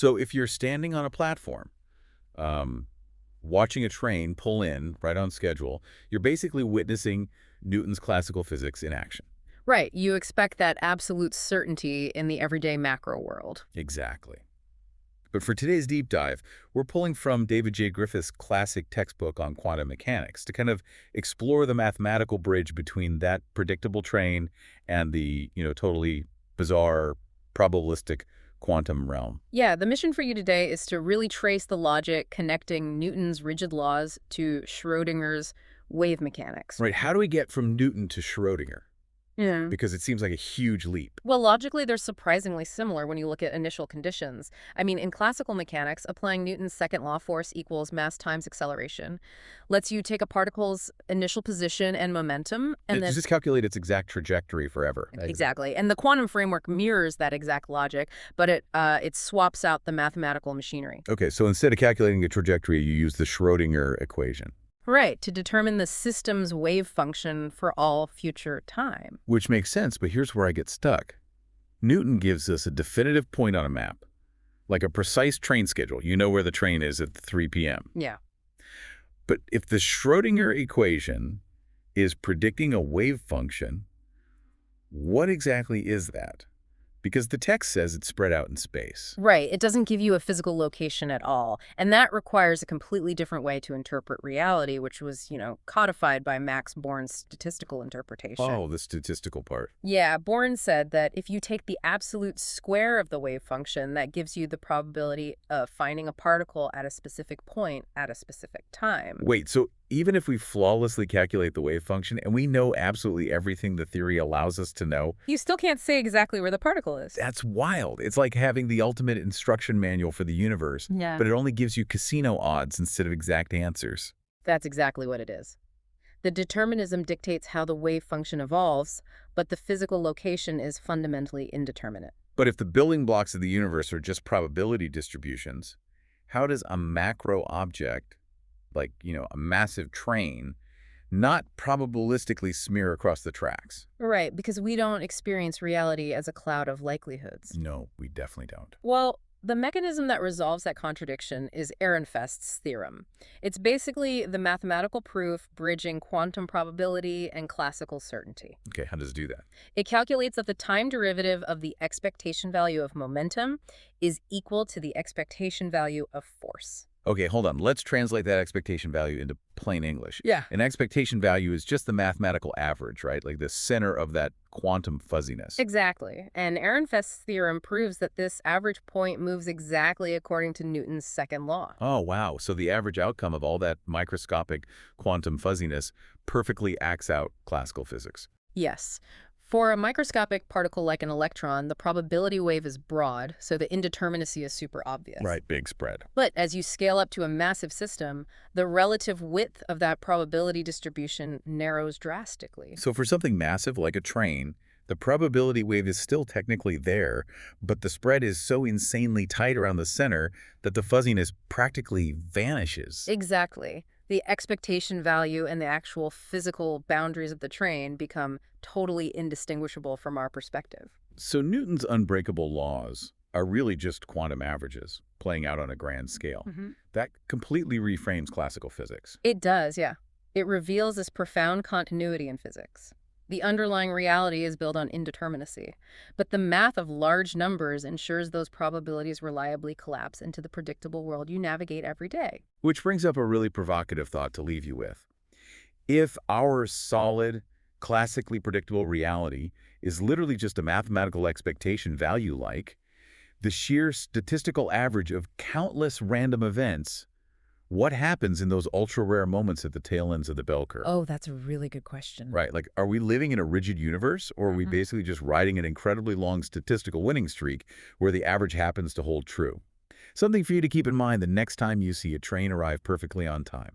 So if you're standing on a platform, um, watching a train pull in right on schedule, you're basically witnessing Newton's classical physics in action. Right, you expect that absolute certainty in the everyday macro world. Exactly. But for today's deep dive, we're pulling from David J. Griffith's classic textbook on quantum mechanics to kind of explore the mathematical bridge between that predictable train and the, totally bizarre probabilistic quantum realm. Yeah, the mission for you today is to really trace the logic connecting Newton's rigid laws to Schrodinger's wave mechanics. Right, how do we get from Newton to Schrödinger? Yeah. Because it seems like a huge leap. Well, logically, they're surprisingly similar when you look at initial conditions. I mean, in classical mechanics, applying Newton's second law, force equals mass times acceleration, lets you take a particle's initial position and momentum, and then Just calculate its exact trajectory forever. exactly. And the quantum framework mirrors that exact logic, but it swaps out the mathematical machinery. Okay, so instead of calculating the trajectory, you use the Schrödinger equation. Right, to determine the system's wave function for all future time. Which makes sense, but here's where I get stuck. Newton gives us a definitive point on a map, like a precise train schedule. You know where the train is at 3 p.m. Yeah. But if the Schrödinger equation is predicting a wave function, what exactly is that? Because the text says it's spread out in space. Right. It doesn't give you a physical location at all. And that requires a completely different way to interpret reality, which was, codified by Max Born's statistical interpretation. Oh, the statistical part. Yeah, Born said that if you take the absolute square of the wave function, that gives you the probability of finding a particle at a specific point at a specific time. Wait, so even if we flawlessly calculate the wave function and we know absolutely everything the theory allows us to know, You still can't say exactly where the particle is. that's wild. It's like having the ultimate instruction manual for the universe, Yeah. but it only gives you casino odds instead of exact answers. That's exactly what it is. The determinism dictates how the wave function evolves, but the physical location is fundamentally indeterminate. But if the building blocks of the universe are just probability distributions, how does a macro object, like, a massive train, not probabilistically smear across the tracks? Right, because we don't experience reality as a cloud of likelihoods. No, we definitely don't. Well, the mechanism that resolves that contradiction is Ehrenfest's theorem. It's basically the mathematical proof bridging quantum probability and classical certainty. Okay, how does it do that? It calculates that the time derivative of the expectation value of momentum is equal to the expectation value of force. Okay, hold on. Let's translate that expectation value into plain English. Yeah. An expectation value is just the mathematical average, right? Like the center of that quantum fuzziness. Exactly. And Ehrenfest's theorem proves that this average point moves exactly according to Newton's second law. Oh, wow. So the average outcome of all that microscopic quantum fuzziness perfectly acts out classical physics. Yes. For a microscopic particle like an electron, the probability wave is broad, so the indeterminacy is super obvious. Right, big spread. But as you scale up to a massive system, the relative width of that probability distribution narrows drastically. So for something massive like a train, the probability wave is still technically there, but the spread is so insanely tight around the center that the fuzziness practically vanishes. Exactly. The expectation value and the actual physical boundaries of the train become totally indistinguishable from our perspective. So Newton's unbreakable laws are really just quantum averages playing out on a grand scale. That completely reframes classical physics. It does, yeah. It reveals this profound continuity in physics. The underlying reality is built on indeterminacy, but the math of large numbers ensures those probabilities reliably collapse into the predictable world you navigate every day. Which brings up a really provocative thought to leave you with. If our solid, classically predictable reality is literally just a mathematical expectation value like the sheer statistical average of countless random events, what happens in those ultra-rare moments at the tail ends of the bell curve? Oh, that's a really good question. Right, like are we living in a rigid universe or are we basically just riding an incredibly long statistical winning streak where the average happens to hold true? Something for you to keep in mind the next time you see a train arrive perfectly on time.